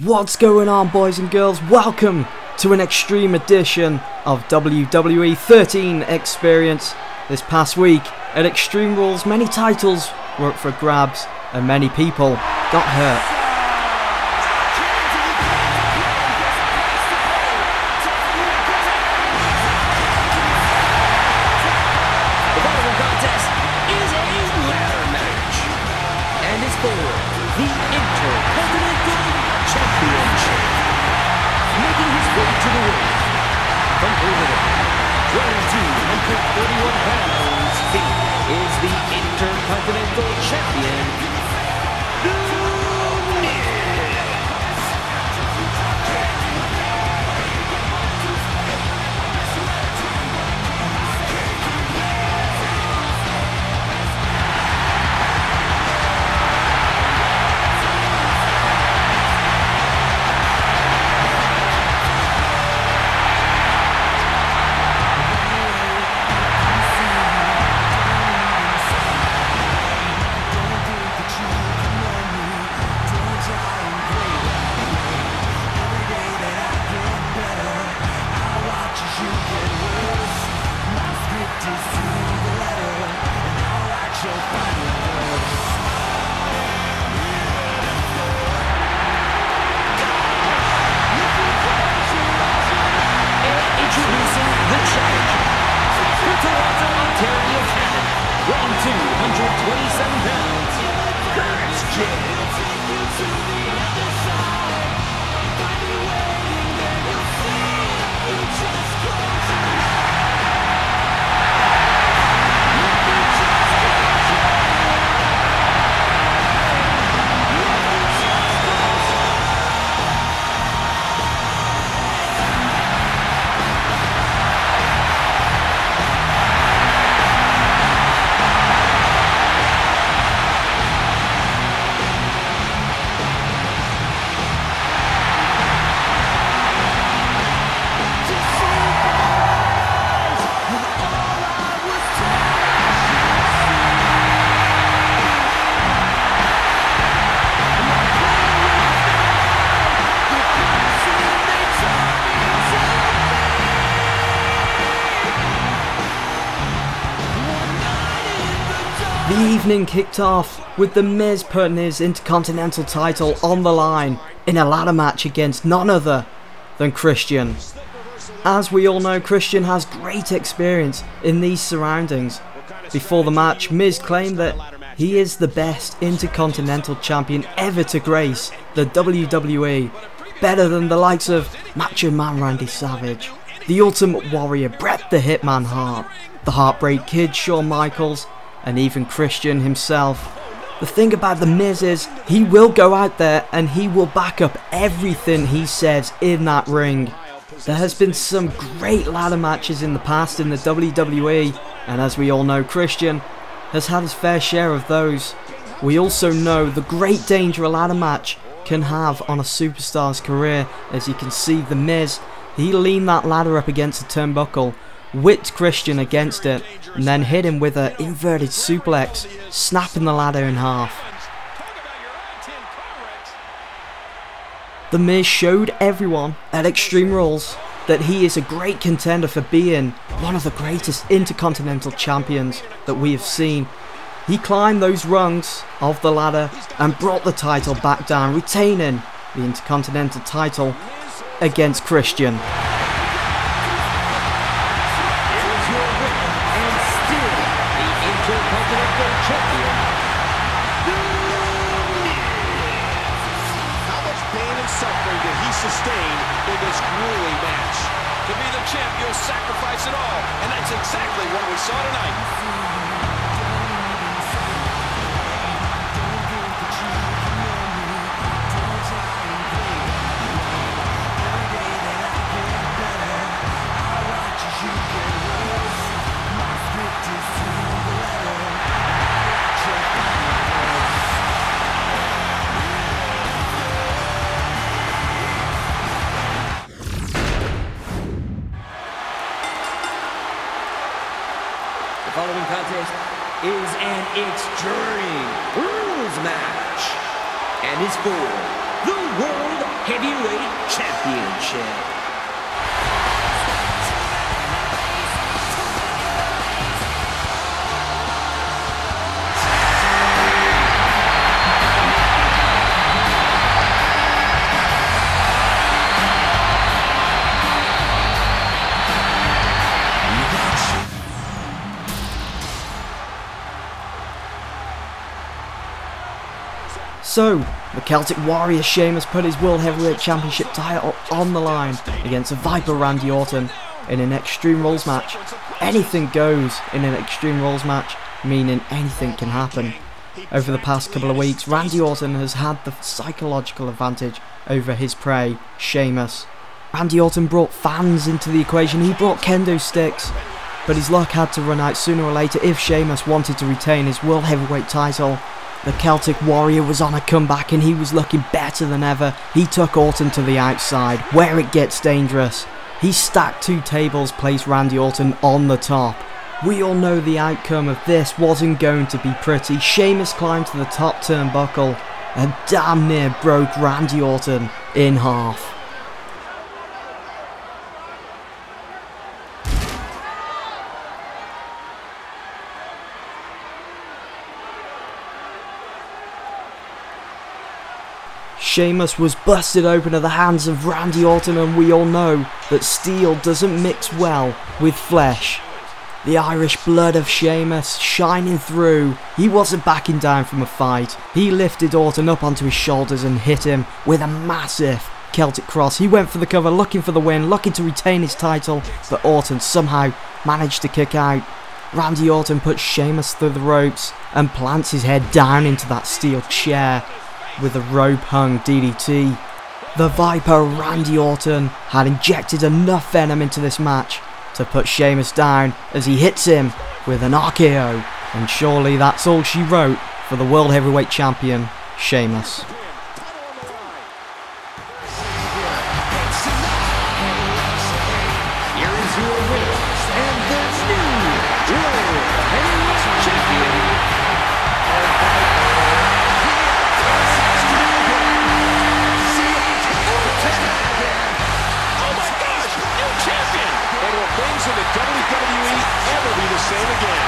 What's going on, boys and girls? Welcome to an extreme edition of WWE 13 Experience. This past week at Extreme Rules, many titles were up for grabs and many people got hurt. The following contest is a ladder match and is for the Intercontinental Championship. Making his way to the ring from Florida, 241 pounds, he is the Intercontinental Champion, The Miz. Introducing the challenger, from Toronto, Ontario, Canada, weighing 227 pounds, Christian. The evening kicked off with The Miz putting his Intercontinental title on the line in a ladder match against none other than Christian. As we all know, Christian has great experience in these surroundings. Before the match, Miz claimed that he is the best Intercontinental Champion ever to grace the WWE, better than the likes of Macho Man Randy Savage, the Ultimate Warrior Bret the Hitman Hart, the Heartbreak Kid Shawn Michaels, and even Christian himself. The thing about The Miz is he will go out there and he will back up everything he says in that ring. There has been some great ladder matches in the past in the WWE, and as we all know, Christian has had his fair share of those. We also know the great danger a ladder match can have on a superstar's career. As you can see, The Miz, he leaned that ladder up against the turnbuckle, whipped Christian against it, and then hit him with an inverted suplex, snapping the ladder in half. The Miz showed everyone at Extreme Rules that he is a great contender for being one of the greatest Intercontinental Champions that we have seen. He climbed those rungs of the ladder and brought the title back down, retaining the Intercontinental title against Christian. Intercontinental Champion, The Miz. How much pain and suffering did he sustain in this grueling match? To be the champ, you'll sacrifice it all, and that's exactly what we saw tonight. The following contest is an Extreme Rules match and is for the World Heavyweight Championship. So, the Celtic Warrior Sheamus put his World Heavyweight Championship title on the line against a Viper Randy Orton in an Extreme Rules match. Anything goes in an Extreme Rules match, meaning anything can happen. Over the past couple of weeks, Randy Orton has had the psychological advantage over his prey, Sheamus. Randy Orton brought fans into the equation, he brought kendo sticks, but his luck had to run out sooner or later if Sheamus wanted to retain his World Heavyweight title. The Celtic Warrior was on a comeback and he was looking better than ever. He took Orton to the outside, where it gets dangerous. He stacked two tables, placed Randy Orton on the top. We all know the outcome of this wasn't going to be pretty. Sheamus climbed to the top turnbuckle and damn near broke Randy Orton in half. Sheamus was busted open at the hands of Randy Orton, and we all know that steel doesn't mix well with flesh. The Irish blood of Sheamus shining through. He wasn't backing down from a fight. He lifted Orton up onto his shoulders and hit him with a massive Celtic cross. He went for the cover, looking for the win, looking to retain his title, but Orton somehow managed to kick out. Randy Orton puts Sheamus through the ropes and plants his head down into that steel chair with a rope-hung DDT. The Viper Randy Orton had injected enough venom into this match to put Sheamus down as he hits him with an RKO, and surely that's all she wrote for the World Heavyweight Champion, Sheamus. Here is your winner and the new World Heavyweight Champion. In the WWE ever be the same again.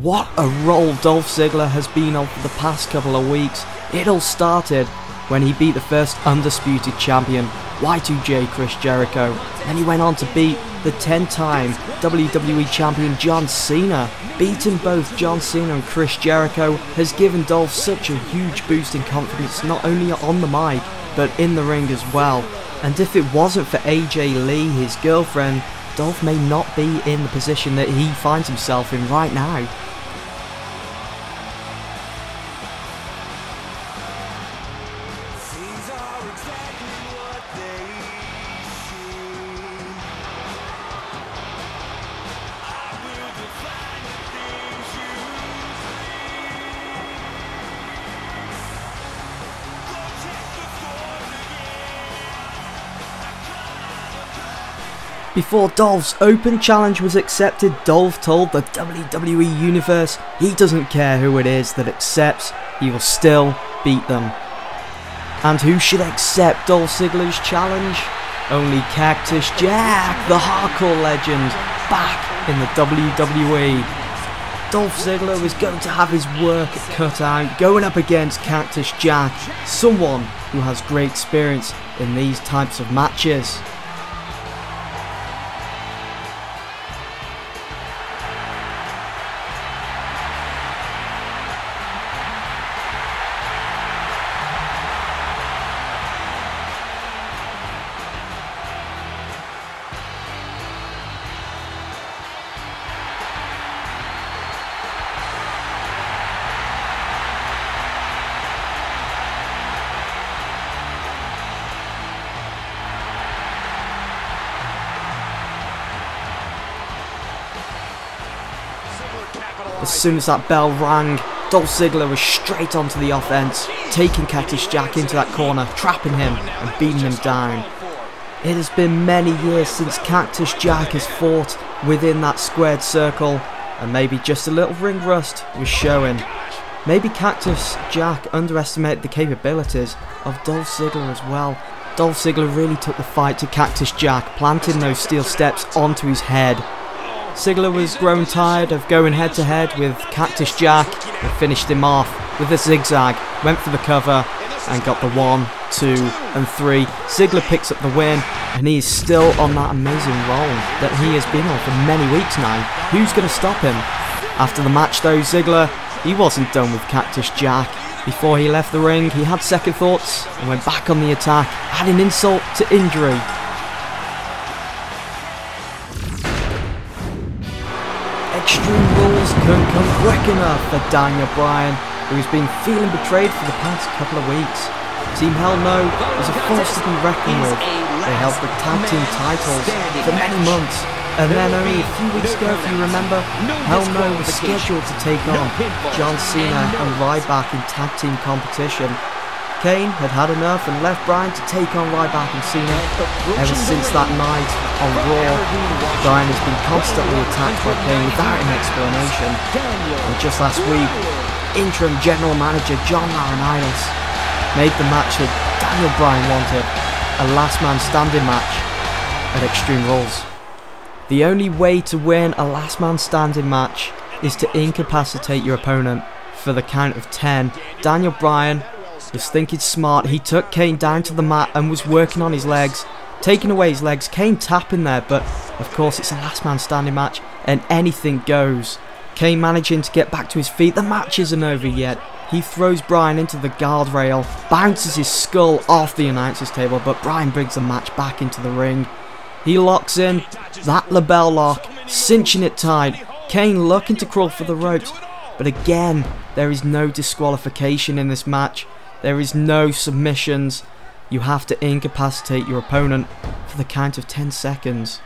What a role Dolph Ziggler has been on for the past couple of weeks. It all started when he beat the first undisputed champion, Y2J Chris Jericho. Then he went on to beat the 10-time WWE champion John Cena. Beating both John Cena and Chris Jericho has given Dolph such a huge boost in confidence, not only on the mic, but in the ring as well. And if it wasn't for AJ Lee, his girlfriend, Dolph may not be in the position that he finds himself in right now. Before Dolph's open challenge was accepted, Dolph told the WWE Universe he doesn't care who it is that accepts, he will still beat them. And who should accept Dolph Ziggler's challenge? Only Cactus Jack, the hardcore legend, back in the WWE. Dolph Ziggler was going to have his work cut out, going up against Cactus Jack, someone who has great experience in these types of matches. As soon as that bell rang, Dolph Ziggler was straight onto the offense, taking Cactus Jack into that corner, trapping him and beating him down. It has been many years since Cactus Jack has fought within that squared circle, and maybe just a little ring rust was showing. Maybe Cactus Jack underestimated the capabilities of Dolph Ziggler as well. Dolph Ziggler really took the fight to Cactus Jack, planting those steel steps onto his head. Ziggler was growing tired of going head to head with Cactus Jack and finished him off with a zigzag, went for the cover and got the 1, 2 and 3. Ziggler picks up the win, and he is still on that amazing roll that he has been on for many weeks now. Who's going to stop him? After the match though, Ziggler, he wasn't done with Cactus Jack. Before he left the ring, he had second thoughts and went back on the attack, adding insult to injury. Extreme Rules couldn't come quick enough for Daniel Bryan, who has been feeling betrayed for the past couple of weeks. Team Hell No was a force to be reckoned with. They held the tag team titles for many months, and then only a few weeks ago, if you remember, Hell No was scheduled to take on John Cena and Ryback in tag team competition. Kane had had enough and left Bryan to take on Ryback and Cena. Ever since that night on Raw, Bryan has been constantly attacked by Kane without an explanation. And just last week, interim general manager John Laurinaitis made the match that Daniel Bryan wanted, a last man standing match at Extreme Rules. The only way to win a last man standing match is to incapacitate your opponent for the count of 10. Daniel Bryan was thinking smart. He took Kane down to the mat and was working on his legs, taking away his legs. Kane tapping there, but of course it's a last man standing match and anything goes. Kane managing to get back to his feet. The match isn't over yet. He throws Bryan into the guardrail, bounces his skull off the announcer's table, but Bryan brings the match back into the ring. He locks in that label lock, cinching it tight. Kane looking to crawl for the ropes, but again, there is no disqualification in this match. There is no submissions. You have to incapacitate your opponent for the count of 10 seconds.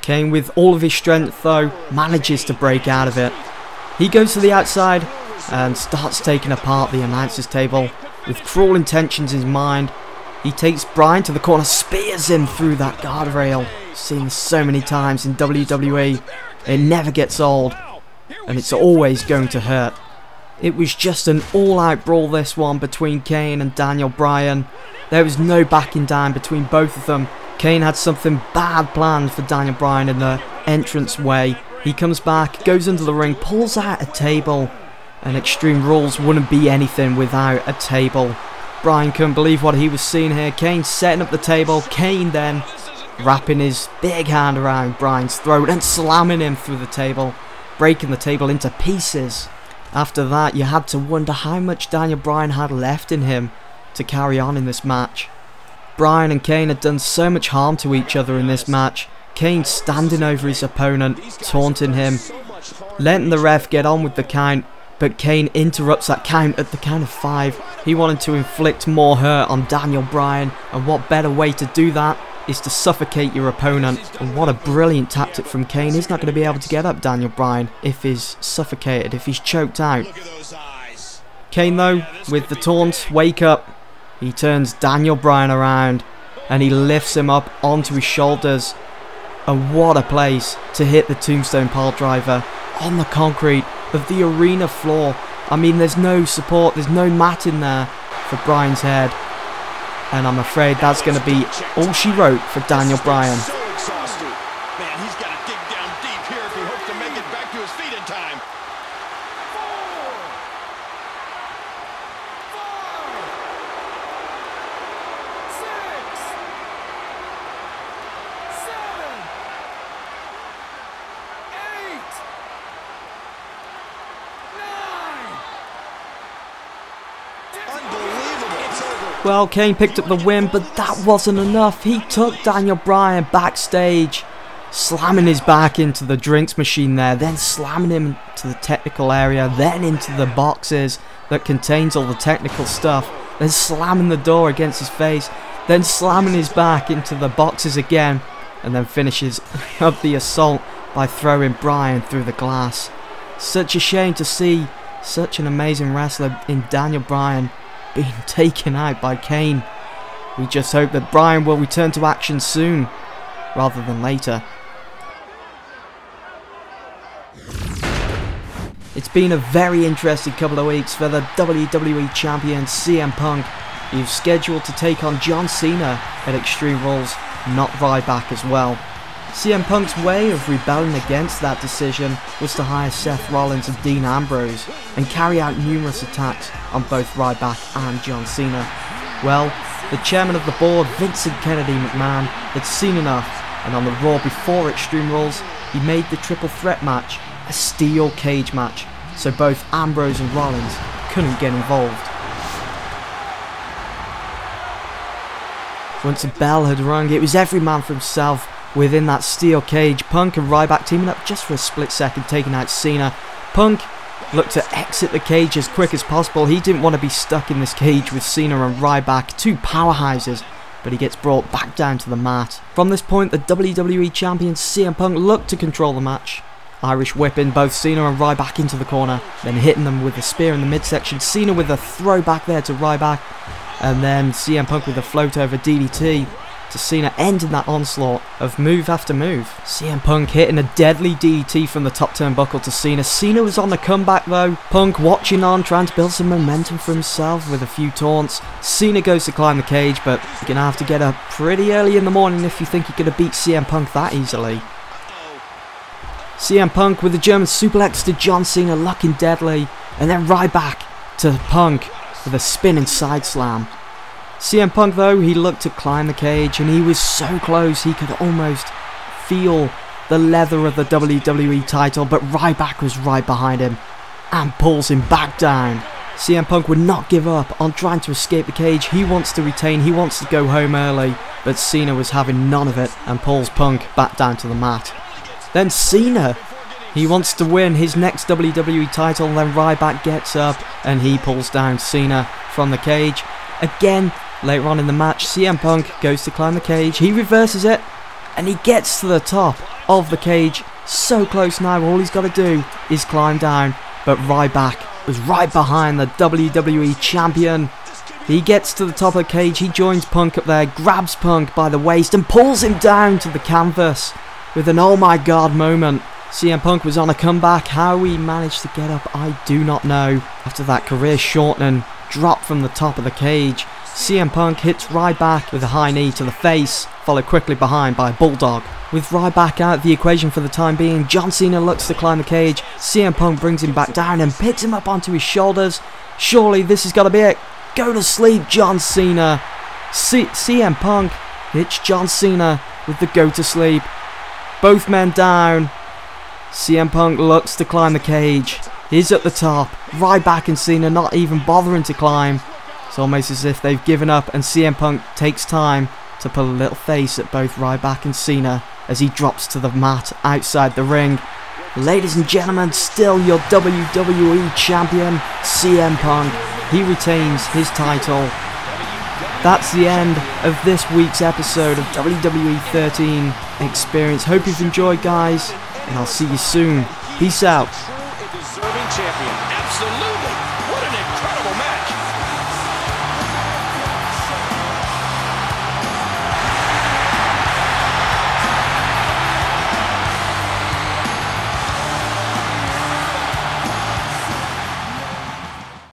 Kane, with all of his strength though, manages to break out of it. He goes to the outside and starts taking apart the announcer's table with cruel intentions in his mind. He takes Bryan to the corner, spears him through that guardrail. Seen this so many times in WWE. It never gets old, and it's always going to hurt. It was just an all-out brawl, this one, between Kane and Daniel Bryan. There was no backing down between both of them. Kane had something bad planned for Daniel Bryan in the entrance way. He comes back, goes under the ring, pulls out a table, and Extreme Rules wouldn't be anything without a table. Bryan couldn't believe what he was seeing here. Kane setting up the table. Kane then wrapping his big hand around Bryan's throat and slamming him through the table, breaking the table into pieces. After that, you had to wonder how much Daniel Bryan had left in him to carry on in this match. Bryan and Kane had done so much harm to each other in this match. Kane standing over his opponent, taunting him, letting the ref get on with the count, but Kane interrupts that count at the count of 5. He wanted to inflict more hurt on Daniel Bryan, and what better way to do that is to suffocate your opponent. And what a brilliant tactic from Kane. He's not going to be able to get up Daniel Bryan if he's suffocated, if he's choked out. Kane though, with the taunt, wake up, he turns Daniel Bryan around and he lifts him up onto his shoulders. And what a place to hit the tombstone piledriver on the concrete of the arena floor. I mean, there's no support, there's no mat in there for Bryan's head. And I'm afraid that's going to be all she wrote for Daniel Bryan. So exhausted. Man, he's got to dig down deep here if he hopes to make it back to his feet in time. 4, 6, 7, 8, 9. Unbelievable. It's over. Well, Kane picked up the win, but that wasn't enough. He took Daniel Bryan backstage, slamming his back into the drinks machine there, then slamming him to the technical area, then into the boxes that contains all the technical stuff, then slamming the door against his face, then slamming his back into the boxes again, and then finishes up the assault by throwing Bryan through the glass. Such a shame to see such an amazing wrestler in Daniel Bryan being taken out by Kane. We just hope that Bryan will return to action soon, rather than later. It's been a very interesting couple of weeks for the WWE Champion CM Punk. He's scheduled to take on John Cena at Extreme Rules, not Ryback as well. CM Punk's way of rebelling against that decision was to hire Seth Rollins and Dean Ambrose and carry out numerous attacks on both Ryback and John Cena. Well, the chairman of the board, Vincent Kennedy McMahon, had seen enough, and on the Raw before Extreme Rules, he made the triple threat match a steel cage match, so both Ambrose and Rollins couldn't get involved. Once the bell had rung, it was every man for himself within that steel cage. Punk and Ryback teaming up just for a split second, taking out Cena. Punk looked to exit the cage as quick as possible. He didn't want to be stuck in this cage with Cena and Ryback, two powerhouses, but he gets brought back down to the mat. From this point, the WWE Champion CM Punk looked to control the match. Irish whipping both Cena and Ryback into the corner, then hitting them with a spear in the midsection. Cena with a throwback there to Ryback, and then CM Punk with a float over DDT to Cena, ending that onslaught of move after move. CM Punk hitting a deadly DDT from the top turnbuckle to Cena. Cena was on the comeback though. Punk watching on, trying to build some momentum for himself with a few taunts. Cena goes to climb the cage, but you're going to have to get up pretty early in the morning if you think you're going to beat CM Punk that easily. CM Punk with a German suplex to John Cena, looking deadly, and then Ryback to Punk with a spinning side slam. CM Punk though, he looked to climb the cage, and he was so close he could almost feel the leather of the WWE title, but Ryback was right behind him and pulls him back down. CM Punk would not give up on trying to escape the cage. He wants to retain, he wants to go home early, but Cena was having none of it and pulls Punk back down to the mat. Then Cena, he wants to win his next WWE title, and then Ryback gets up and he pulls down Cena from the cage. Again, later on in the match, CM Punk goes to climb the cage, he reverses it, and he gets to the top of the cage. So close now, all he's got to do is climb down, but Ryback was right behind the WWE Champion. He gets to the top of the cage, he joins Punk up there, grabs Punk by the waist and pulls him down to the canvas with an oh my god moment. CM Punk was on a comeback. How he managed to get up, I do not know. After that career-shortening drop from the top of the cage, CM Punk hits Ryback with a high knee to the face, followed quickly behind by a bulldog. With Ryback out of the equation for the time being, John Cena looks to climb the cage. CM Punk brings him back down and picks him up onto his shoulders. Surely this has got to be it. Go to sleep, John Cena. CM Punk hits John Cena with the go to sleep. Both men down. CM Punk looks to climb the cage. He's at the top. Ryback and Cena not even bothering to climb. It's almost as if they've given up, and CM Punk takes time to pull a little face at both Ryback and Cena as he drops to the mat outside the ring. Ladies and gentlemen, still your WWE Champion, CM Punk. He retains his title. That's the end of this week's episode of WWE 13 Experience. Hope you've enjoyed, guys, and I'll see you soon. Peace out.